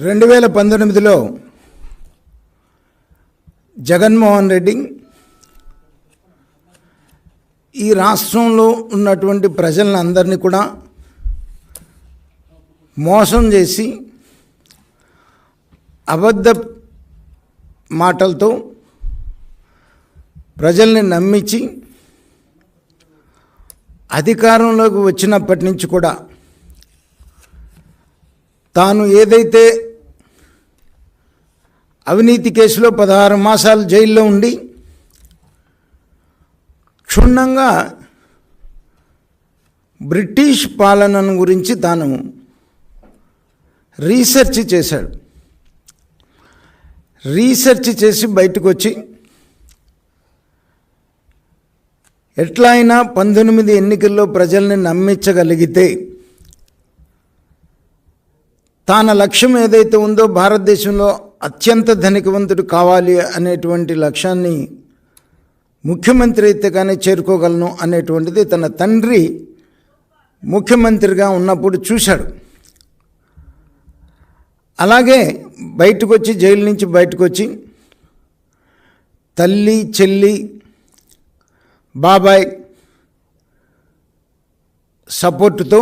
2019లో జగన్మోహన్ రెడ్డి ఈ రాష్ట్రంలో ఉన్నటువంటి ప్రజలను అందరినీ కూడా మోసం చేసి అబద్ధ మాటలతో ప్రజల్ని నమ్మించి అధికారంలోకి వచ్చినప్పటి నుంచి కూడా తాను ఏదైతే అవినీతి కేసులో 16 మాసాలు జైల్లో ఉండి క్షుణ్ణంగా బ్రిటిష్ పాలనను గురించి తాను రీసెర్చ్ చేశాడు. రీసెర్చ్ చేసి బయటకు వచ్చి ఎట్లా అయినా 19 ఎన్నికల్లో ప్రజల్ని నమ్మించగలిగితే తన లక్ష్యం ఏదైతే ఉందో భారతదేశంలో అత్యంత ధనికవంతుడు కావాలి అనేటువంటి లక్ష్యాన్ని ముఖ్యమంత్రి అయితే కానీ చేరుకోగలను అనేటువంటిది తన తండ్రి ముఖ్యమంత్రిగా ఉన్నప్పుడు చూశాడు. అలాగే బయటకు వచ్చి జైలు నుంచి బయటకు వచ్చి తల్లి, చెల్లి, బాబాయ్ సపోర్టుతో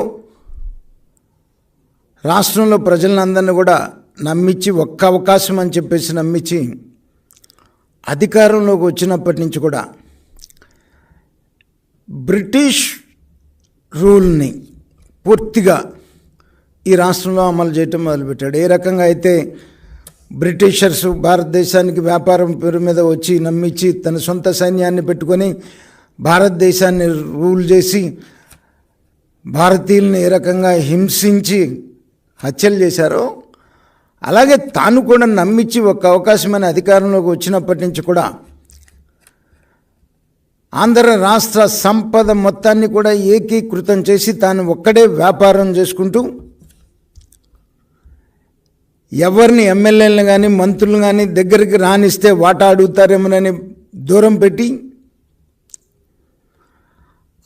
రాష్ట్రంలో ప్రజలందరినీ కూడా నమ్మించి ఒక్క అవకాశం అని చెప్పేసి నమ్మించి అధికారంలోకి వచ్చినప్పటి నుంచి కూడా బ్రిటిష్ రూల్ని పూర్తిగా ఈ రాష్ట్రంలో అమలు చేయటం మొదలుపెట్టాడు. ఏ రకంగా అయితే బ్రిటిషర్స్ భారతదేశానికి వ్యాపారం పేరు మీద వచ్చి నమ్మించి తన సొంత సైన్యాన్ని పెట్టుకొని భారతదేశాన్ని రూల్ చేసి భారతీయుల్ని ఏ రకంగా హింసించి హత్యలు చేశారో అలాగే తాను కూడా నమ్మించి ఒక అవకాశమైన అధికారంలోకి వచ్చినప్పటి నుంచి కూడా ఆంధ్ర రాష్ట్ర సంపద మొత్తాన్ని కూడా ఏకీకృతం చేసి తాను ఒక్కడే వ్యాపారం చేసుకుంటూ ఎవరిని ఎమ్మెల్యేలను కానీ మంత్రులు కానీ దగ్గరికి రానిస్తే వాటా అడుగుతారేమోనని దూరం పెట్టి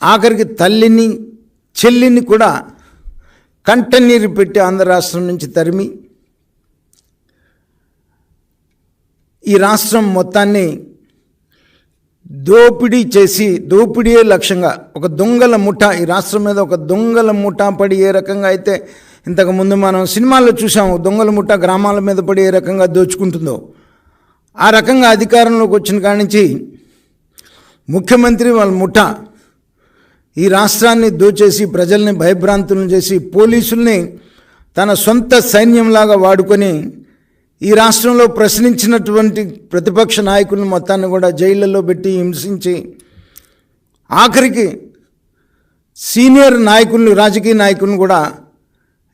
ఆఖరికి తల్లిని, చెల్లిని కూడా కంటనీరు పెట్టి ఆంధ్ర రాష్ట్రం నుంచి తరిమి ఈ రాష్ట్రం మొత్తాన్ని దోపిడీ చేసి దోపిడీయే లక్ష్యంగా ఒక దొంగల ముఠా ఈ రాష్ట్రం మీద ఒక దొంగల ముఠా పడి ఏ రకంగా అయితే ఇంతకుముందు మనం సినిమాల్లో చూసాము దొంగల ముఠా గ్రామాల మీద పడి ఏ రకంగా దోచుకుంటుందో ఆ రకంగా అధికారంలోకి వచ్చిన కాడి నుంచి ముఖ్యమంత్రి వాళ్ళ ముఠా ఈ రాష్ట్రాన్ని దోచేసి ప్రజల్ని భయభ్రాంతులను చేసి పోలీసుల్ని తన సొంత సైన్యంలాగా వాడుకొని ఈ రాష్ట్రంలో ప్రశ్నించినటువంటి ప్రతిపక్ష నాయకులను మొత్తాన్ని కూడా జైళ్ళల్లో పెట్టి హింసించి ఆఖరికి సీనియర్ నాయకులను, రాజకీయ నాయకులను కూడా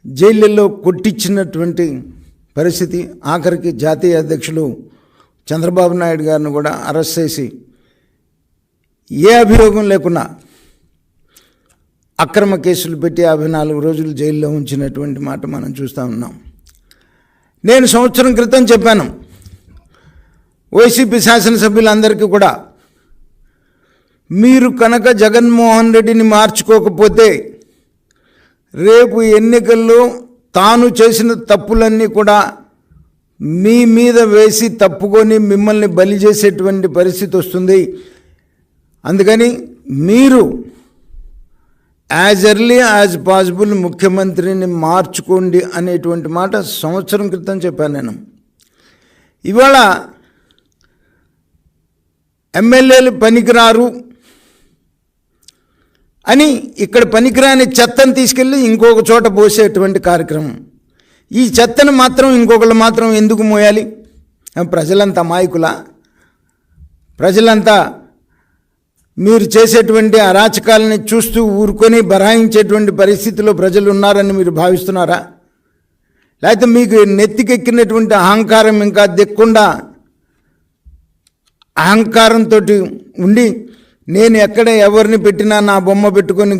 జైళ్ళల్లో కొట్టించినటువంటి పరిస్థితి. ఆఖరికి జాతీయ అధ్యక్షులు చంద్రబాబు నాయుడు గారిని కూడా అరెస్ట్ చేసి ఏ అభియోగం లేకుండా అక్రమ కేసులు పెట్టి 54 రోజులు జైల్లో ఉంచినటువంటి మాట మనం చూస్తూ ఉన్నాం. నేను సంవత్సరం క్రితం చెప్పాను వైసీపీ శాసనసభ్యులందరికీ కూడా, మీరు కనుక జగన్మోహన్ రెడ్డిని మార్చుకోకపోతే రేపు ఎన్నికల్లో తాను చేసిన తప్పులన్నీ కూడా మీ మీద వేసి తప్పుకొని మిమ్మల్ని బలి చేసేటువంటి పరిస్థితి వస్తుంది. అందుకని మీరు యాజ్ ఎర్లీ యాజ్ పాసిబుల్ ముఖ్యమంత్రిని మార్చుకోండి అనేటువంటి మాట సంవత్సరం క్రితం చెప్పాను నేను. ఇవాళ ఎమ్మెల్యేలు పనికిరారు అని ఇక్కడ పనికిరాని చెత్తను తీసుకెళ్ళి ఇంకొక చోట పోసేటువంటి కార్యక్రమం. ఈ చెత్తను మాత్రం ఇంకొకళ్ళు మాత్రం ఎందుకు మోయాలి? ప్రజలంతా అమాయకులా? ప్రజలంతా మీరు చేసేటువంటి అరాచకాలని చూస్తూ ఊరుకొని బరాయించేటువంటి పరిస్థితిలో ప్రజలు ఉన్నారని మీరు భావిస్తున్నారా? లేకపోతే మీకు నెత్తికెక్కినటువంటి అహంకారం ఇంకా దిక్కుండా అహంకారంతో ఉండి నేను ఎక్కడ ఎవరిని పెట్టినా నా బొమ్మ పెట్టుకొని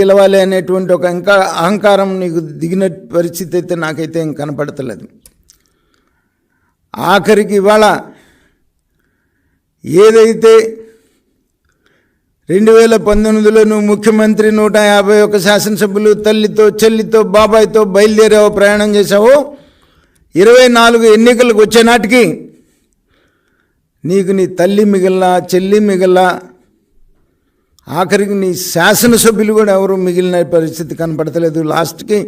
గెలవాలి అనేటువంటి ఒక ఇంకా అహంకారం నీకు దిగిన పరిస్థితి అయితే నాకైతే ఏం కనపడతలేదు. ఆఖరికి ఇవాళ ఏదైతే 2019లో నువ్వు ముఖ్యమంత్రి 151 శాసనసభ్యులు తల్లితో చెల్లితో బాబాయ్తో బయలుదేరావో ప్రయాణం చేశావో 24 ఎన్నికలకు వచ్చే నాటికి నీకు నీ తల్లి మిగిలిన, చెల్లి మిగిలిన, ఆఖరికి నీ శాసనసభ్యులు కూడా ఎవరు మిగిలిన పరిస్థితి కనపడతలేదు. లాస్ట్కి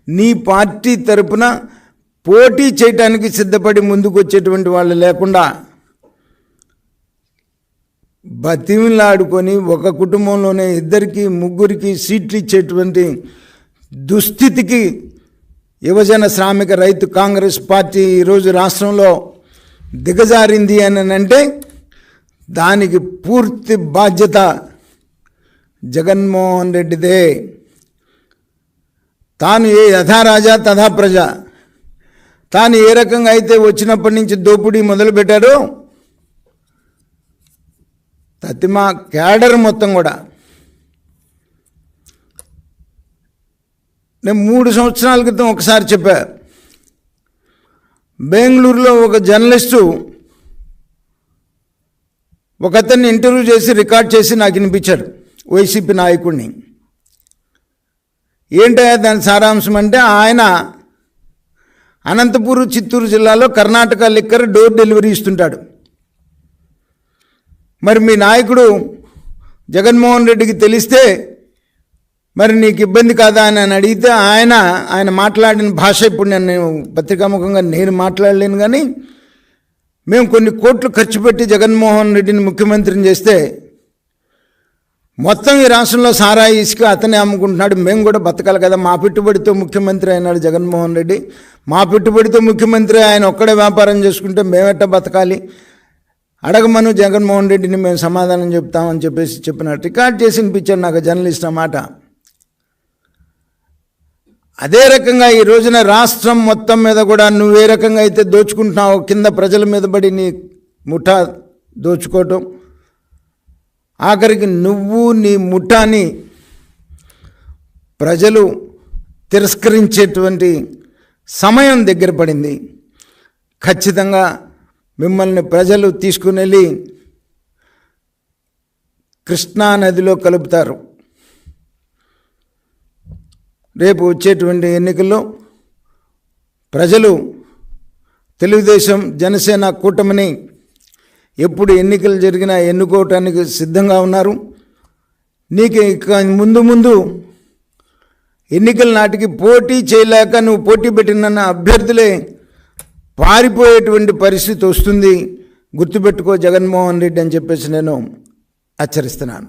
నీ పార్టీ తరపున పోటీ చేయటానికి సిద్ధపడి ముందుకు వచ్చేటువంటి వాళ్ళు లేకుండా బతిమిలాడుకొని ఒక కుటుంబంలోనే 2, 3 సీట్లు ఇచ్చేటువంటి దుస్థితికి యువజన శ్రామిక రైతు కాంగ్రెస్ పార్టీ ఈరోజు రాష్ట్రంలో దిగజారింది అని అంటే దానికి పూర్తి బాధ్యత జగన్మోహన్ రెడ్డిదే. తాను ఏ యథా రాజా తథా ప్రజ, తాను ఏ రకంగా అయితే వచ్చినప్పటి నుంచి దోపిడీ మొదలుపెట్టాడో తతిమా క్యాడర్ మొత్తం కూడా. నేను 3 సంవత్సరాల క్రితం ఒకసారి చెప్పా, బెంగళూరులో ఒక జర్నలిస్టు ఒక అతన్ని ఇంటర్వ్యూ చేసి రికార్డ్ చేసి నాకు వినిపించాడు, వైసీపీ నాయకుడిని. ఏంటయ్యా దాని సారాంశం అంటే, ఆయన అనంతపూర్, చిత్తూరు జిల్లాలో కర్ణాటక లిక్కర్ డోర్ డెలివరీ ఇస్తుంటాడు. మరి మీ నాయకుడు జగన్మోహన్ రెడ్డికి తెలిస్తే మరి నీకు ఇబ్బంది కాదా అని అడిగితే ఆయన మాట్లాడిన భాష ఇప్పుడు నేను పత్రికాముఖంగా నేను మాట్లాడలేను, కానీ మేము కొన్ని కోట్లు ఖర్చు పెట్టి జగన్మోహన్ రెడ్డిని ముఖ్యమంత్రిని చేస్తే మొత్తం ఈ రాష్ట్రంలో సారాయి ఇసుక అతనే అమ్ముకుంటున్నాడు, మేము కూడా బతకాలి కదా, మా పెట్టుబడితో ముఖ్యమంత్రి అయినాడు జగన్మోహన్ రెడ్డి, మా పెట్టుబడితో ముఖ్యమంత్రి ఆయన ఒక్కడే వ్యాపారం చేసుకుంటే మేమెట్ట బతకాలి, అడగమను జగన్మోహన్ రెడ్డిని, మేము సమాధానం చెప్తామని చెప్పేసి చెప్పిన రికార్డ్ చేసి వినిపించాడు నాకు జర్నలిస్ట్ అన్నమాట. అదే రకంగా ఈ రోజున రాష్ట్రం మొత్తం మీద కూడా నువ్వే రకంగా అయితే దోచుకుంటున్నావు, కింద ప్రజల మీద పడి నీ ముఠా దోచుకోవటం, ఆఖరికి నువ్వు నీ ముఠాని ప్రజలు తిరస్కరించేటువంటి సమయం దగ్గర పడింది. ఖచ్చితంగా మిమ్మల్ని ప్రజలు తీసుకుని వెళ్ళి కృష్ణానదిలో కలుపుతారు. రేపు వచ్చేటువంటి ఎన్నికల్లో ప్రజలు తెలుగుదేశం జనసేన కూటమిని ఎప్పుడు ఎన్నికలు జరిగినా ఎన్నుకోవటానికి సిద్ధంగా ఉన్నారు. నీకు ఇక ముందు ఎన్నికల నాటికి పోటీ చేయలేక నువ్వు పోటీ పెట్టిన అభ్యర్థులే పారిపోయేటువంటి పరిస్థితి వస్తుంది, గుర్తుపెట్టుకో జగన్మోహన్ రెడ్డి అని చెప్పేసి నేను హెచ్చరిస్తున్నాను.